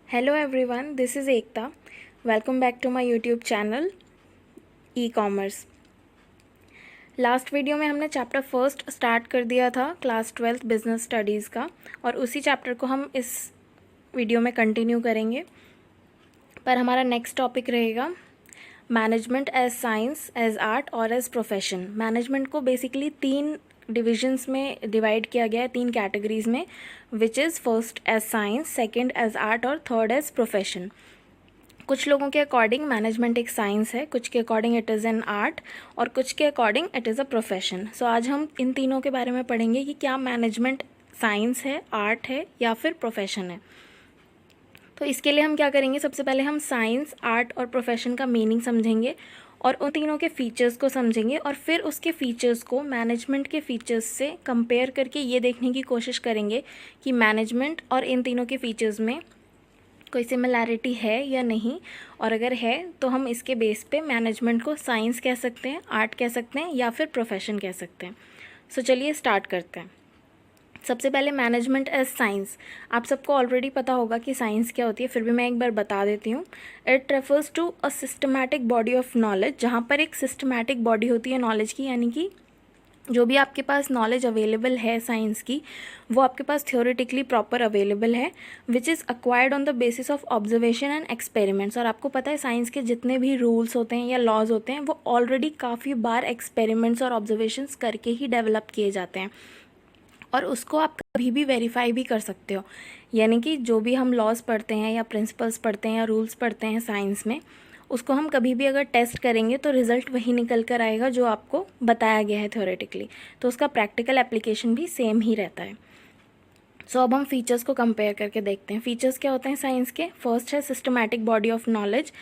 Hello everyone, this is Ekta. Welcome back to my YouTube channel e-commerce. Last video में हमने chapter first start कर दिया था class 12th business studies का, और उसी चैप्टर को हम इस वीडियो में कंटिन्यू करेंगे। पर हमारा नेक्स्ट टॉपिक रहेगा management as science, as art और एज प्रोफेशन। मैनेजमेंट को बेसिकली 3 डिविजन्स में डिवाइड किया गया है, 3 कैटेगरीज में, which is first as science, second as art और थर्ड एज प्रोफेशन। कुछ लोगों के अकॉर्डिंग मैनेजमेंट एक साइंस है, कुछ के according it is an art और कुछ के according it is a profession. So आज हम इन तीनों के बारे में पढ़ेंगे कि क्या मैनेजमेंट साइंस है, आर्ट है या फिर प्रोफेशन है। तो इसके लिए हम क्या करेंगे, सबसे पहले हम साइंस, आर्ट और प्रोफेशन का मीनिंग समझेंगे और उन तीनों के फीचर्स को समझेंगे, और फिर उसके फीचर्स को मैनेजमेंट के फीचर्स से कंपेयर करके ये देखने की कोशिश करेंगे कि मैनेजमेंट और इन तीनों के फीचर्स में कोई सिमिलैरिटी है या नहीं, और अगर है तो हम इसके बेस पे मैनेजमेंट को साइंस कह सकते हैं, आर्ट कह सकते हैं या फिर प्रोफेशन कह सकते हैं। सो चलिए स्टार्ट करते हैं। सबसे पहले मैनेजमेंट एज साइंस। आप सबको ऑलरेडी पता होगा कि साइंस क्या होती है, फिर भी मैं एक बार बता देती हूँ। It refers to a systematic body of knowledge, जहाँ पर एक सिस्टमैटिक बॉडी होती है नॉलेज की, यानी कि जो भी आपके पास नॉलेज अवेलेबल है साइंस की, वो आपके पास थ्योरेटिकली प्रॉपर अवेलेबल है, which is acquired on the basis of observation and experiments. और आपको पता है साइंस के जितने भी रूल्स होते हैं या लॉज होते हैं वो ऑलरेडी काफ़ी बार एक्सपेरिमेंट्स और ऑब्जर्वेशंस करके ही डेवलप किए जाते हैं, और उसको आप कभी भी वेरीफाई भी कर सकते हो। यानी कि जो भी हम लॉज पढ़ते हैं या प्रिंसिपल्स पढ़ते हैं या रूल्स पढ़ते हैं साइंस में, उसको हम कभी भी अगर टेस्ट करेंगे तो रिज़ल्ट वही निकल कर आएगा जो आपको बताया गया है थ्योरेटिकली, तो उसका प्रैक्टिकल एप्लीकेशन भी सेम ही रहता है। सो अब हम फीचर्स को कंपेयर करके देखते हैं। फीचर्स क्या होते हैं साइंस के? फर्स्ट है सिस्टमैटिक बॉडी ऑफ नॉलेज।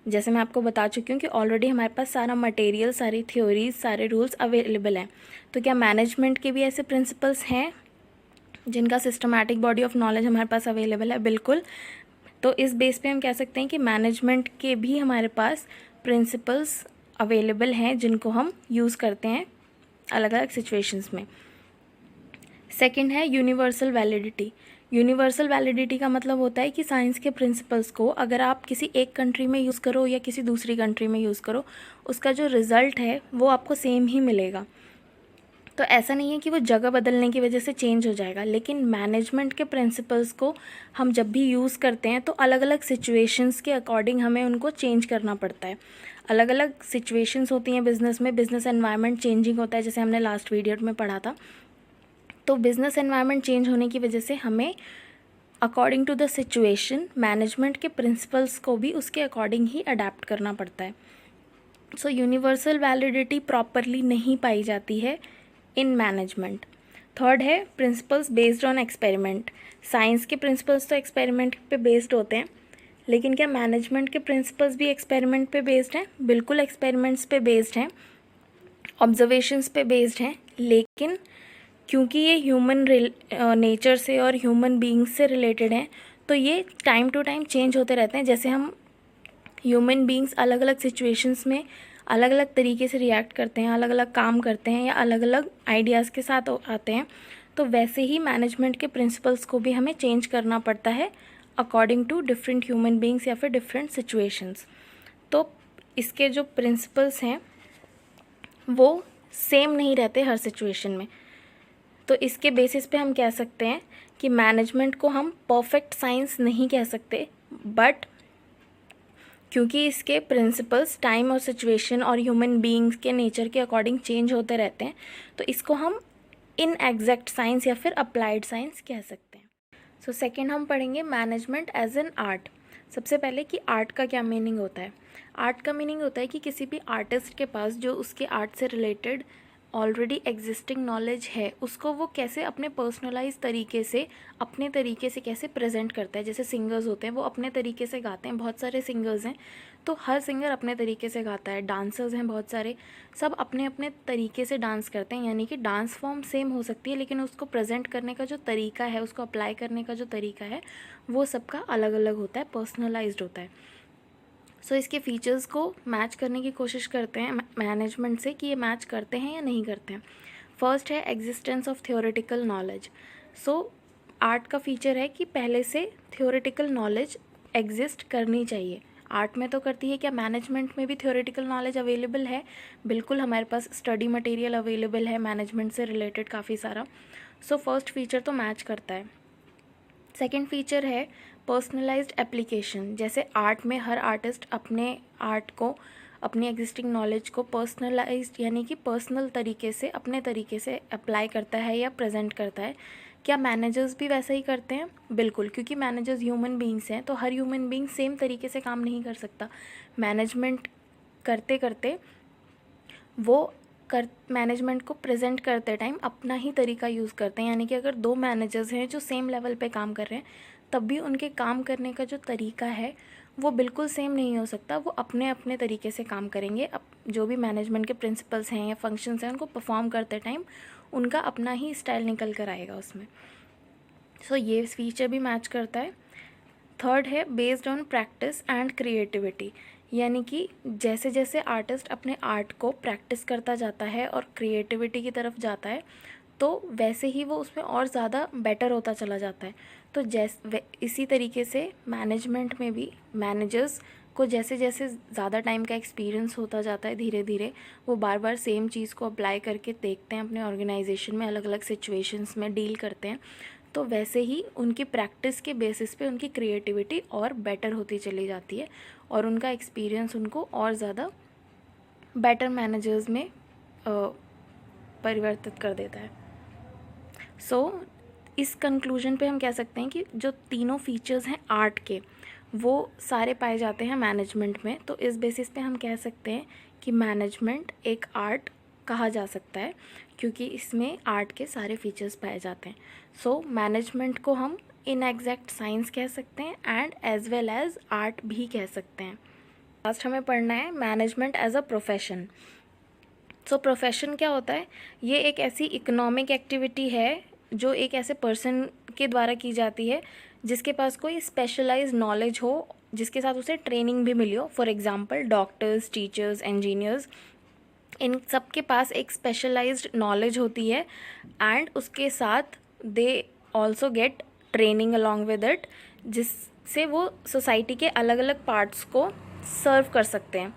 जैसे मैं आपको बता चुकी हूँ कि ऑलरेडी हमारे पास सारा मटेरियल, सारी थ्योरीज, सारे रूल्स अवेलेबल हैं। तो क्या मैनेजमेंट के भी ऐसे प्रिंसिपल्स हैं जिनका सिस्टमैटिक बॉडी ऑफ नॉलेज हमारे पास अवेलेबल है? बिल्कुल। तो इस बेस पे हम कह सकते हैं कि मैनेजमेंट के भी हमारे पास प्रिंसिपल्स अवेलेबल हैं जिनको हम यूज़ करते हैं अलग अलग सिचुएशंस में। सेकंड है यूनिवर्सल वैलिडिटी। यूनिवर्सल वैलिडिटी का मतलब होता है कि साइंस के प्रिंसिपल्स को अगर आप किसी एक कंट्री में यूज़ करो या किसी दूसरी कंट्री में यूज़ करो, उसका जो रिज़ल्ट है वो आपको सेम ही मिलेगा। तो ऐसा नहीं है कि वो जगह बदलने की वजह से चेंज हो जाएगा, लेकिन मैनेजमेंट के प्रिंसिपल्स को हम जब भी यूज़ करते हैं तो अलग अलग सिचुएशंस के अकॉर्डिंग हमें उनको चेंज करना पड़ता है। अलग अलग सिचुएशंस होती हैं बिज़नेस में, बिज़नेस एनवायरनमेंट चेंजिंग होता है, जैसे हमने लास्ट वीडियो में पढ़ा था। तो बिज़नेस एनवायरनमेंट चेंज होने की वजह से हमें according to the situation management के प्रिंसिपल्स को भी उसके अकॉर्डिंग ही अडेप्ट करना पड़ता है। सो यूनिवर्सल वैलिडिटी प्रॉपरली नहीं पाई जाती है इन मैनेजमेंट। थर्ड है principles based on experiment. Science के प्रिंसिपल्स तो एक्सपेरिमेंट पे बेस्ड होते हैं, लेकिन क्या मैनेजमेंट के प्रिंसिपल्स भी एक्सपेरिमेंट पे बेस्ड हैं? बिल्कुल एक्सपेरिमेंट्स पे बेस्ड हैं, ऑब्जर्वेशंस पे बेस्ड हैं, लेकिन क्योंकि ये ह्यूमन नेचर से और ह्यूमन बीइंग्स से रिलेटेड हैं, तो ये टाइम टू टाइम चेंज होते रहते हैं। जैसे हम ह्यूमन बीइंग्स अलग अलग सिचुएशंस में अलग अलग तरीके से रिएक्ट करते हैं, अलग अलग काम करते हैं या अलग अलग आइडियाज़ के साथ आते हैं, तो वैसे ही मैनेजमेंट के प्रिंसिपल्स को भी हमें चेंज करना पड़ता है according to different human beings या फिर डिफरेंट सिचुएशंस। तो इसके जो प्रिंसिपल्स हैं वो सेम नहीं रहते हर सिचुएशन में। तो इसके बेसिस पे हम कह सकते हैं कि मैनेजमेंट को हम परफेक्ट साइंस नहीं कह सकते, बट क्योंकि इसके प्रिंसिपल्स टाइम और सिचुएशन और ह्यूमन बीइंग्स के नेचर के अकॉर्डिंग चेंज होते रहते हैं, तो इसको हम इन एग्जैक्ट साइंस या फिर अप्लाइड साइंस कह सकते हैं। सो सेकेंड हम पढ़ेंगे मैनेजमेंट एज एन आर्ट। सबसे पहले कि आर्ट का क्या मीनिंग होता है। आर्ट का मीनिंग होता है कि किसी भी आर्टिस्ट के पास जो उसके आर्ट से रिलेटेड ऑलरेडी एग्जिस्टिंग नॉलेज है, उसको वो कैसे अपने पर्सनलाइज तरीके से, अपने तरीके से कैसे प्रेजेंट करता है। जैसे सिंगर्स होते हैं वो अपने तरीके से गाते हैं, बहुत सारे सिंगर्स हैं, तो हर सिंगर अपने तरीके से गाता है। डांसर्स हैं बहुत सारे, सब अपने अपने तरीके से डांस करते हैं, यानी कि डांस फॉर्म सेम हो सकती है, लेकिन उसको प्रेजेंट करने का जो तरीका है, उसको अप्लाई करने का जो तरीका है, वो सबका अलग अलग होता है, पर्सनलाइज्ड होता है। सो इसके फीचर्स को मैच करने की कोशिश करते हैं मैनेजमेंट से कि ये मैच करते हैं या नहीं करते हैं। फर्स्ट है existence of theoretical knowledge. So art का फीचर है कि पहले से थियोरेटिकल नॉलेज एग्जिस्ट करनी चाहिए। आर्ट में तो करती है, क्या मैनेजमेंट में भी थ्योरेटिकल नॉलेज अवेलेबल है? बिल्कुल, हमारे पास स्टडी मटेरियल अवेलेबल है मैनेजमेंट से रिलेटेड काफ़ी सारा। सो फर्स्ट फीचर तो मैच करता है। सेकेंड फीचर है पर्सनलाइज्ड एप्लीकेशन। जैसे आर्ट में हर आर्टिस्ट अपने आर्ट को, अपनी एग्जिस्टिंग नॉलेज को पर्सनलाइज्ड यानी कि पर्सनल तरीके से, अपने तरीके से अप्लाई करता है या प्रेजेंट करता है। क्या मैनेजर्स भी वैसा ही करते हैं? बिल्कुल, क्योंकि मैनेजर्स ह्यूमन बींग्स हैं, तो हर ह्यूमन बींग सेम तरीके से काम नहीं कर सकता। मैनेजमेंट करते करते वो मैनेजमेंट को प्रेजेंट करते टाइम अपना ही तरीका यूज़ करते हैं। यानी कि अगर दो मैनेजर्स हैं जो सेम लेवल पे काम कर रहे हैं, तब भी उनके काम करने का जो तरीका है वो बिल्कुल सेम नहीं हो सकता। वो अपने अपने तरीके से काम करेंगे। अब जो भी मैनेजमेंट के प्रिंसिपल्स हैं या फंक्शंस हैं, उनको परफॉर्म करते टाइम उनका अपना ही स्टाइल निकल कर आएगा उसमें। सो ये फीचर भी मैच करता है। थर्ड है based on practice and creativity. यानी कि जैसे जैसे आर्टिस्ट अपने आर्ट को प्रैक्टिस करता जाता है और क्रिएटिविटी की तरफ जाता है, तो वैसे ही वो उसमें और ज़्यादा बेटर होता चला जाता है। तो इसी तरीके से मैनेजमेंट में भी मैनेजर्स को जैसे जैसे ज़्यादा टाइम का एक्सपीरियंस होता जाता है, धीरे धीरे वो बार बार सेम चीज़ को अप्लाई करके देखते हैं, अपने ऑर्गेनाइजेशन में अलग अलग सिचुएशंस में डील करते हैं, तो वैसे ही उनकी प्रैक्टिस के बेसिस पे उनकी क्रिएटिविटी और बेटर होती चली जाती है और उनका एक्सपीरियंस उनको और ज़्यादा बेटर मैनेजर्स में परिवर्तित कर देता है। सो इस कंक्लूजन पे हम कह सकते हैं कि जो तीनों फीचर्स हैं आर्ट के, वो सारे पाए जाते हैं मैनेजमेंट में। तो इस बेसिस पे हम कह सकते हैं कि मैनेजमेंट एक आर्ट कहा जा सकता है, क्योंकि इसमें आर्ट के सारे फीचर्स पाए जाते हैं। सो मैनेजमेंट को हम इनएग्जैक्ट साइंस कह सकते हैं and as well as art भी कह सकते हैं। लास्ट हमें पढ़ना है management as a profession. So profession क्या होता है? ये एक ऐसी इकोनॉमिक एक्टिविटी है जो एक ऐसे पर्सन के द्वारा की जाती है जिसके पास कोई स्पेशलाइज्ड नॉलेज हो, जिसके साथ उसे ट्रेनिंग भी मिली हो। For example doctors, teachers, engineers, इन सब के पास एक स्पेशलाइज्ड नॉलेज होती है एंड उसके साथ they also get training along with it, जिससे वो सोसाइटी के अलग अलग पार्ट्स को सर्व कर सकते हैं।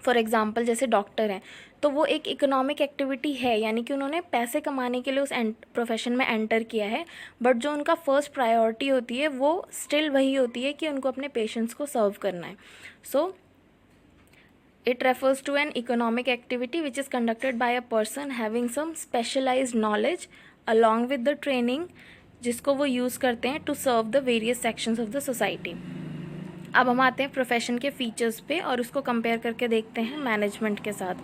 फॉर एग्ज़ाम्पल जैसे डॉक्टर हैं, तो वो एक इकोनॉमिक एक्टिविटी है, यानी कि उन्होंने पैसे कमाने के लिए उस प्रोफेशन में एंटर किया है, बट जो उनका फर्स्ट प्रायोरिटी होती है वो स्टिल वही होती है कि उनको अपने पेशेंट्स को सर्व करना है। सो it refers to an economic activity which is conducted by a person having some specialized knowledge along with the training, जिसको वो यूज़ करते हैं to serve the various sections of the society। अब हम आते हैं प्रोफेशन के फीचर्स पे और उसको कंपेयर करके देखते हैं मैनेजमेंट के साथ।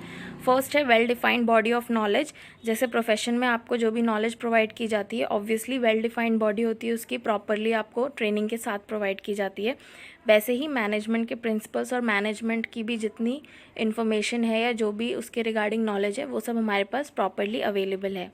फर्स्ट है well defined body of knowledge. जैसे प्रोफेशन में आपको जो भी नॉलेज प्रोवाइड की जाती है, ऑब्वियसली वेल डिफाइंड बॉडी होती है उसकी, प्रॉपरली आपको ट्रेनिंग के साथ प्रोवाइड की जाती है। वैसे ही मैनेजमेंट के प्रिंसिपल्स और मैनेजमेंट की भी जितनी इन्फॉर्मेशन है या जो भी उसके रिगार्डिंग नॉलेज है, वो सब हमारे पास प्रॉपरली अवेलेबल है।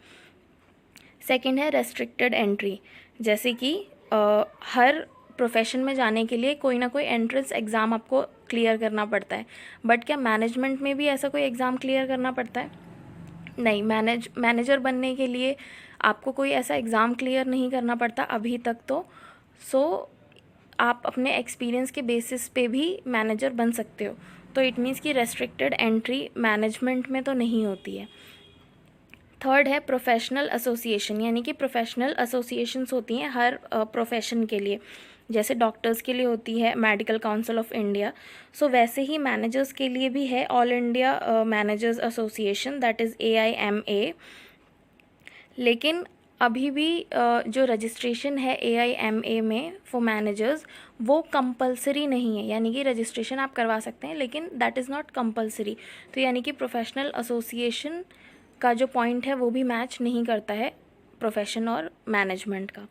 सेकेंड है रेस्ट्रिक्टेड एंट्री। जैसे कि हर प्रोफेशन में जाने के लिए कोई ना कोई एंट्रेंस एग्ज़ाम आपको क्लियर करना पड़ता है, बट क्या मैनेजमेंट में भी ऐसा कोई एग्ज़ाम क्लियर करना पड़ता है? नहीं, मैनेजर बनने के लिए आपको कोई ऐसा एग्ज़ाम क्लियर नहीं करना पड़ता अभी तक तो। सो आप अपने एक्सपीरियंस के बेसिस पे भी मैनेजर बन सकते हो। तो इट मीन्स कि रेस्ट्रिक्टेड एंट्री मैनेजमेंट में तो नहीं होती है। थर्ड है प्रोफेशनल एसोसिएशन, यानी कि प्रोफेशनल एसोसिएशंस होती हैं हर प्रोफेशन के लिए। जैसे डॉक्टर्स के लिए होती है मेडिकल काउंसिल ऑफ इंडिया, सो वैसे ही मैनेजर्स के लिए भी है all India managers association, that is AIMA। लेकिन अभी भी जो रजिस्ट्रेशन है AIMA में फॉर मैनेजर्स, वो कंपलसरी नहीं है। यानी कि रजिस्ट्रेशन आप करवा सकते हैं लेकिन दैट इज़ नॉट कंपलसरी। तो यानी कि प्रोफेशनल एसोसिएशन का जो पॉइंट है वो भी मैच नहीं करता है प्रोफेशन और मैनेजमेंट का।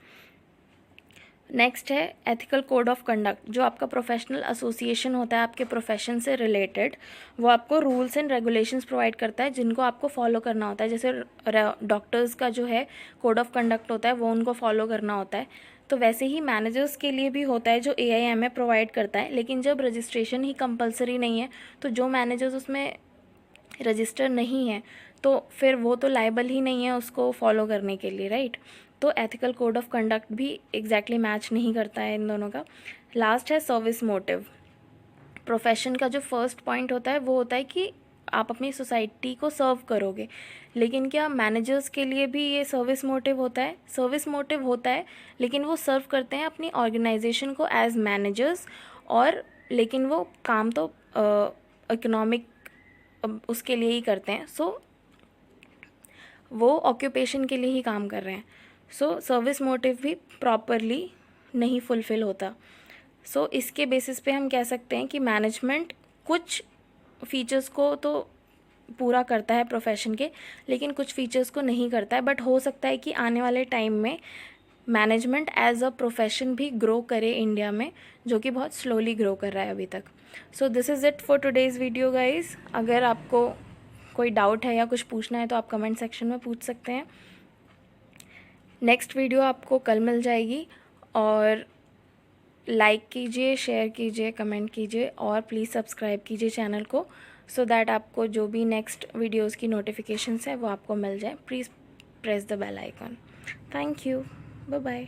नेक्स्ट है एथिकल कोड ऑफ कंडक्ट। जो आपका प्रोफेशनल एसोसिएशन होता है आपके प्रोफेशन से रिलेटेड, वो आपको रूल्स एंड रेगुलेशंस प्रोवाइड करता है जिनको आपको फॉलो करना होता है। जैसे डॉक्टर्स का जो है कोड ऑफ कंडक्ट होता है वो उनको फॉलो करना होता है, तो वैसे ही मैनेजर्स के लिए भी होता है जो AIMA प्रोवाइड करता है। लेकिन जब रजिस्ट्रेशन ही कंपलसरी नहीं है, तो जो मैनेजर्स उसमें रजिस्टर नहीं है तो फिर वो तो लायबल ही नहीं है उसको फॉलो करने के लिए, राइट। तो एथिकल कोड ऑफ कंडक्ट भी एग्जैक्टली मैच नहीं करता है इन दोनों का। लास्ट है सर्विस मोटिव। प्रोफेशन का जो फर्स्ट पॉइंट होता है वो होता है कि आप अपनी सोसाइटी को सर्व करोगे, लेकिन क्या मैनेजर्स के लिए भी ये सर्विस मोटिव होता है? सर्विस मोटिव होता है, लेकिन वो सर्व करते हैं अपनी ऑर्गेनाइजेशन को एज मैनेजर्स, और लेकिन वो काम तो इकोनॉमिक उसके लिए ही करते हैं। सो वो ऑक्यूपेशन के लिए ही काम कर रहे हैं। सो सर्विस मोटिव भी प्रॉपरली नहीं फुलफ़िल होता। सो इसके बेसिस पे हम कह सकते हैं कि मैनेजमेंट कुछ फीचर्स को तो पूरा करता है प्रोफेशन के, लेकिन कुछ फीचर्स को नहीं करता है। बट हो सकता है कि आने वाले टाइम में मैनेजमेंट एज अ प्रोफेशन भी ग्रो करे इंडिया में, जो कि बहुत स्लोली ग्रो कर रहा है अभी तक। So this is it for today's video guys. अगर आपको कोई डाउट है या कुछ पूछना है तो आप कमेंट सेक्शन में पूछ सकते हैं। नेक्स्ट वीडियो आपको कल मिल जाएगी, और लाइक कीजिए, शेयर कीजिए, कमेंट कीजिए, और प्लीज़ सब्सक्राइब कीजिए चैनल को, सो दैट आपको जो भी नेक्स्ट वीडियोज़ की नोटिफिकेशंस है वो आपको मिल जाए। Please press the bell icon. Thank you, bye bye.